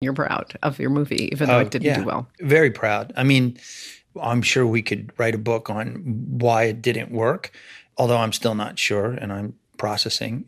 You're proud of your movie, even though it didn't do well. Very proud. I mean, I'm sure we could write a book on why it didn't work, although I'm still not sure and I'm processing.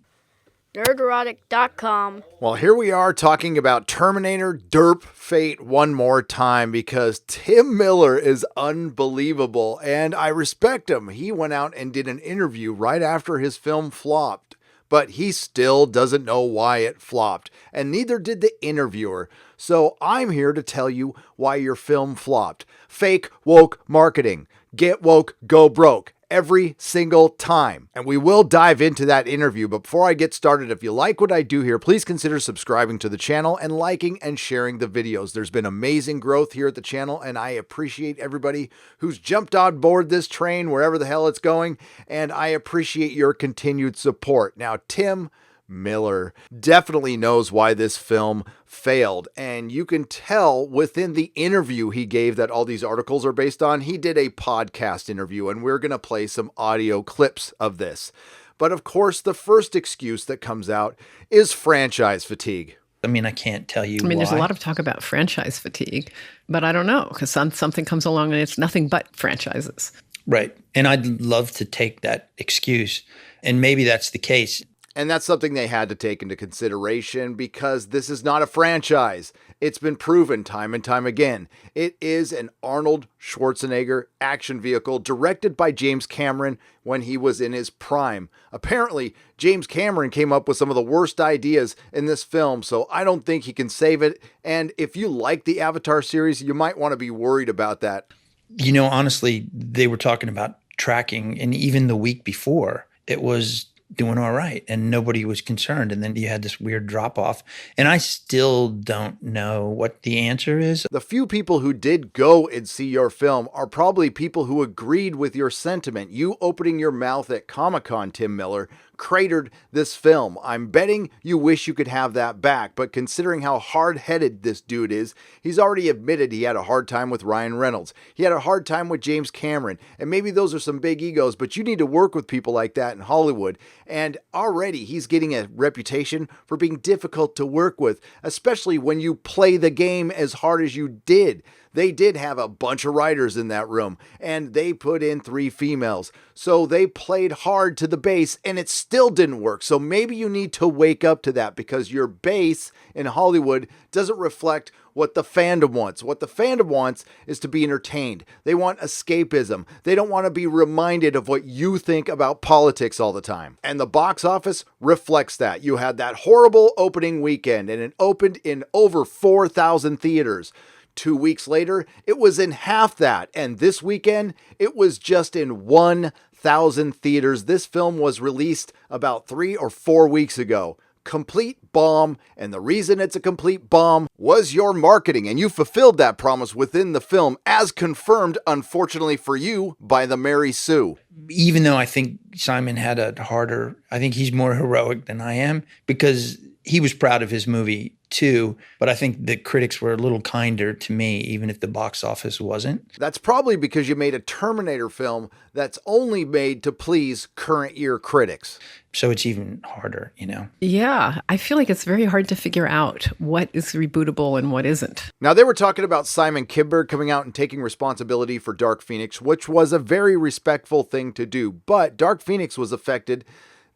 Nerderotic.com. Well, here we are talking about Terminator Dark Fate one more time because Tim Miller is unbelievable and I respect him. He went out and did an interview right after his film flopped, but he still doesn't know why it flopped, and neither did the interviewer. So I'm here to tell you why your film flopped. Fake woke marketing. Get woke, go broke. Every single time. And we will dive into that interview. But before I get started, if you like what I do here, please consider subscribing to the channel and liking and sharing the videos. There's been amazing growth here at the channel, and I appreciate everybody who's jumped on board this train wherever the hell it's going, and I appreciate your continued support. Now, Tim Miller definitely knows why this film failed, and you can tell within the interview he gave that all these articles are based on. He did a podcast interview, and we're going to play some audio clips of this. But of course, the first excuse that comes out is franchise fatigue. I mean, I can't tell you why. There's a lot of talk about franchise fatigue, but I don't know, because something comes along and it's nothing but franchises. Right. And I'd love to take that excuse, and maybe that's the case. And that's something they had to take into consideration because this is not a franchise. It's been proven time and time again. It is an Arnold Schwarzenegger action vehicle directed by James Cameron when he was in his prime. Apparently, James Cameron came up with some of the worst ideas in this film, so I don't think he can save it. And if you like the Avatar series, you might want to be worried about that. You know, honestly, they were talking about tracking, and even the week before, it was doing all right and nobody was concerned, and then you had this weird drop off, and I still don't know what the answer is. The few people who did go and see your film are probably people who agreed with your sentiment. You opening your mouth at Comic-Con, Tim Miller, cratered this film. I'm betting you wish you could have that back, but considering how hard-headed this dude is, he's already admitted he had a hard time with Ryan Reynolds. He had a hard time with James Cameron, and maybe those are some big egos, but you need to work with people like that in Hollywood. And already he's getting a reputation for being difficult to work with, especially when you play the game as hard as you did. They did have a bunch of writers in that room, and they put in 3 females. So they played hard to the base, and it still didn't work. So maybe you need to wake up to that, because your base in Hollywood doesn't reflect what the fandom wants. What the fandom wants is to be entertained. They want escapism. They don't want to be reminded of what you think about politics all the time. And the box office reflects that. You had that horrible opening weekend, and it opened in over 4,000 theaters. 2 weeks later, it was in half that. And this weekend, it was just in 1,000 theaters. This film was released about 3 or 4 weeks ago. Complete bomb, and the reason it's a complete bomb was your marketing, and you fulfilled that promise within the film, as confirmed, unfortunately for you, by the Mary Sue. Even though I think Simon had I think he's more heroic than I am, because he was proud of his movie too, but I think the critics were a little kinder to me, even if the box office wasn't. That's probably because you made a Terminator film that's only made to please current year critics. So it's even harder, you know? Yeah, I feel like it's very hard to figure out what is rebootable and what isn't. Now, they were talking about Simon Kinberg coming out and taking responsibility for Dark Phoenix, which was a very respectful thing to do, but Dark Phoenix was affected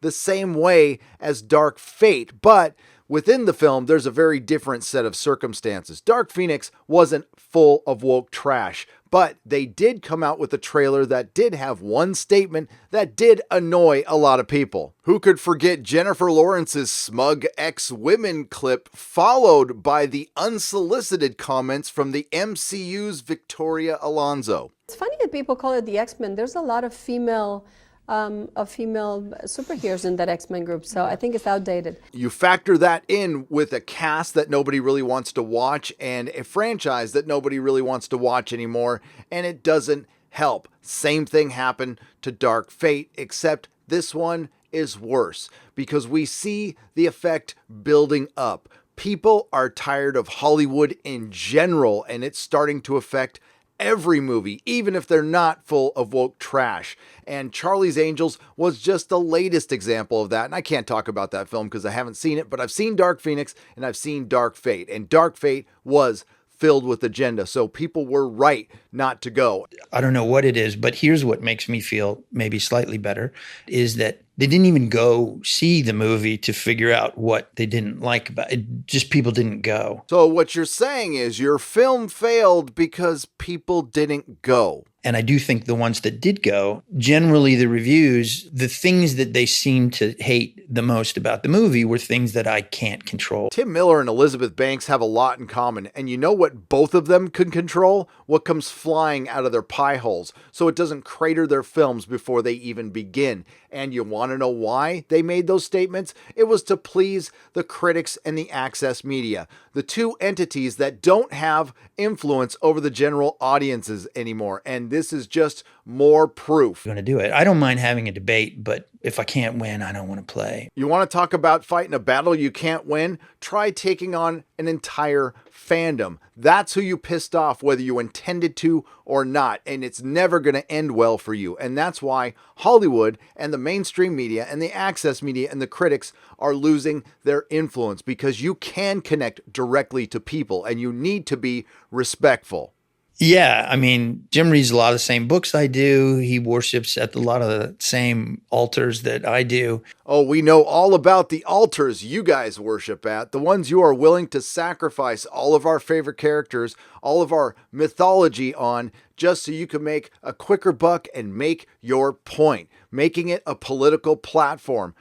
the same way as Dark Fate, but within the film, there's a very different set of circumstances. Dark Phoenix wasn't full of woke trash, but they did come out with a trailer that did have one statement that did annoy a lot of people. Who could forget Jennifer Lawrence's smug ex-women clip, followed by the unsolicited comments from the MCU's Victoria Alonso? It's funny that people call it the X-Men. There's a lot of female superheroes in that X-Men group, so I think it's outdated. You factor that in with a cast that nobody really wants to watch and a franchise that nobody really wants to watch anymore, and it doesn't help. Same thing happened to Dark Fate, except this one is worse because we see the effect building up. People are tired of Hollywood in general, and it's starting to affect every movie, even if they're not full of woke trash. And Charlie's Angels was just the latest example of that. And I can't talk about that film because I haven't seen it, but I've seen Dark Phoenix and I've seen Dark Fate. And Dark Fate was filled with agenda. So people were right not to go. I don't know what it is, but here's what makes me feel maybe slightly better is that they didn't even go see the movie to figure out what they didn't like about it. Just people didn't go. So what you're saying is your film failed because people didn't go. And I do think the ones that did go, generally the reviews, the things that they seem to hate the most about the movie were things that I can't control. Tim Miller and Elizabeth Banks have a lot in common. And you know what both of them can control? What comes flying out of their pie holes, so it doesn't crater their films before they even begin. And you want to know why they made those statements? It was to please the critics and the access media, the two entities that don't have influence over the general audiences anymore. And this is just more proof. I'm going to do it. I don't mind having a debate, but if I can't win, I don't want to play. You want to talk about fighting a battle you can't win? Try taking on an entire fandom. That's who you pissed off, whether you intended to or not, and it's never going to end well for you. And that's why Hollywood and the mainstream media and the access media and the critics are losing their influence, because you can connect directly to people and you need to be respectful. Yeah, I mean, Jim reads a lot of the same books I do. He worships at a lot of the same altars that I do. Oh, we know all about the altars you guys worship at, the ones you are willing to sacrifice all of our favorite characters, all of our mythology on, just so you can make a quicker buck and make your point, making it a political platform.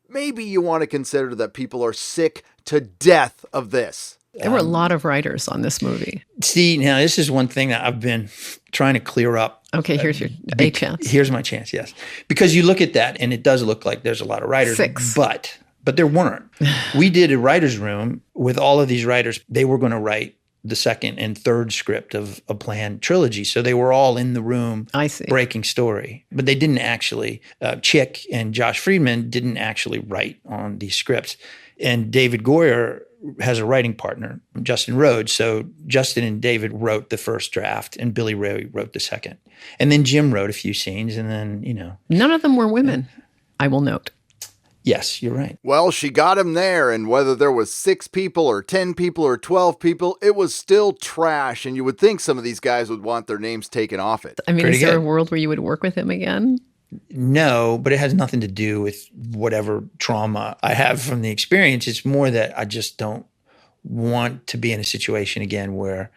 Maybe you want to consider that people are sick to death of this. There were a lot of writers on this movie. See, now this is one thing that I've been trying to clear up. Okay, here's your a chance. Here's my chance, yes. Because you look at that and it does look like there's a lot of writers. 6. But there weren't. We did a writer's room with all of these writers. They were going to write the second and third script of a planned trilogy. So they were all in the room breaking story. But they didn't actually, Chick and Josh Friedman didn't actually write on these scripts. And David Goyer has a writing partner, Justin Rhodes. So Justin and David wrote the first draft and Billy Ray wrote the second. And then Jim wrote a few scenes and then, None of them were women, I will note. Yes, you're right. Well, she got him there, and whether there was 6 people or 10 people or 12 people, it was still trash, and you would think some of these guys would want their names taken off it. I mean, Pretty is there good. a world where you would work with him again? No, but it has nothing to do with whatever trauma I have from the experience. It's more that I just don't want to be in a situation again where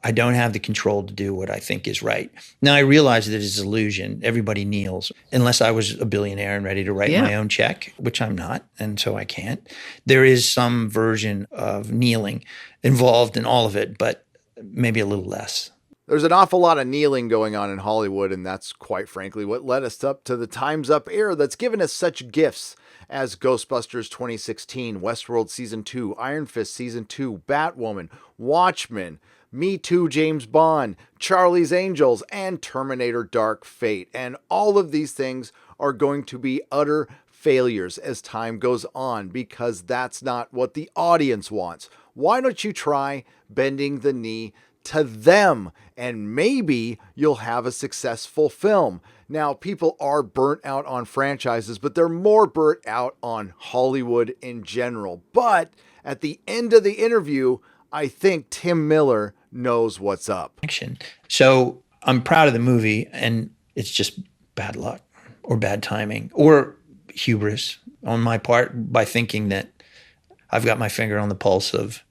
I don't have the control to do what I think is right. Now, I realize that it's an illusion. Everybody kneels. Unless I was a billionaire and ready to write my own check, which I'm not, and so I can't. There is some version of kneeling involved in all of it, but maybe a little less. There's an awful lot of kneeling going on in Hollywood, and that's quite frankly what led us up to the Time's Up era that's given us such gifts as Ghostbusters 2016, Westworld Season 2, Iron Fist Season 2, Batwoman, Watchmen, Me Too, James Bond, Charlie's Angels, and Terminator Dark Fate. And all of these things are going to be utter failures as time goes on, because that's not what the audience wants. Why don't you try bending the knee to them, and maybe you'll have a successful film. Now, people are burnt out on franchises, but they're more burnt out on Hollywood in general. But at the end of the interview, I think Tim Miller knows what's up. So I'm proud of the movie, and it's just bad luck or bad timing or hubris on my part by thinking that I've got my finger on the pulse of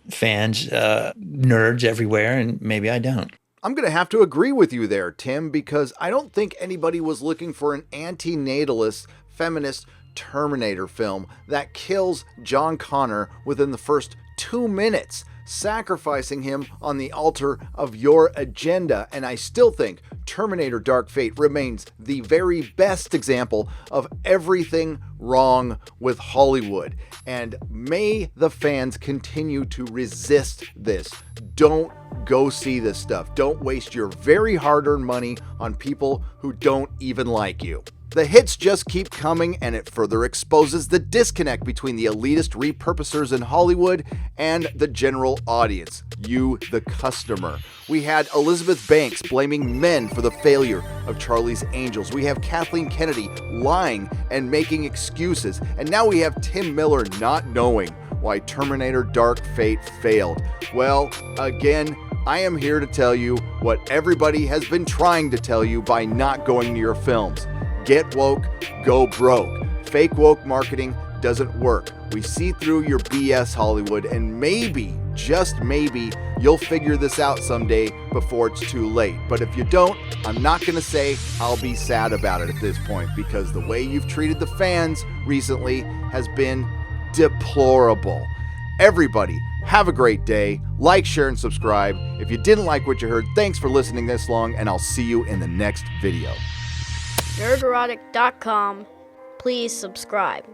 fans, nerds everywhere, and maybe I don't. I'm going to have to agree with you there, Tim, because I don't think anybody was looking for an anti-natalist, feminist Terminator film that kills John Connor within the first 2 minutes, sacrificing him on the altar of your agenda. And I still think Terminator Dark Fate remains the very best example of everything wrong with Hollywood. And may the fans continue to resist this. Don't go see this stuff. Don't waste your very hard-earned money on people who don't even like you. The hits just keep coming, and it further exposes the disconnect between the elitist repurposers in Hollywood and the general audience, you, the customer. We had Elizabeth Banks blaming men for the failure of Charlie's Angels. We have Kathleen Kennedy lying and making excuses. And now we have Tim Miller not knowing why Terminator Dark Fate failed. Well, again, I am here to tell you what everybody has been trying to tell you by not going to your films. Get woke, go broke. Fake woke marketing doesn't work. We see through your BS, Hollywood, and maybe, just maybe, you'll figure this out someday before it's too late. But if you don't, I'm not going to say I'll be sad about it at this point, because the way you've treated the fans recently has been deplorable. Everybody, have a great day. Like, share, and subscribe. If you didn't like what you heard, thanks for listening this long, and I'll see you in the next video. Nerderotic.com. Please subscribe.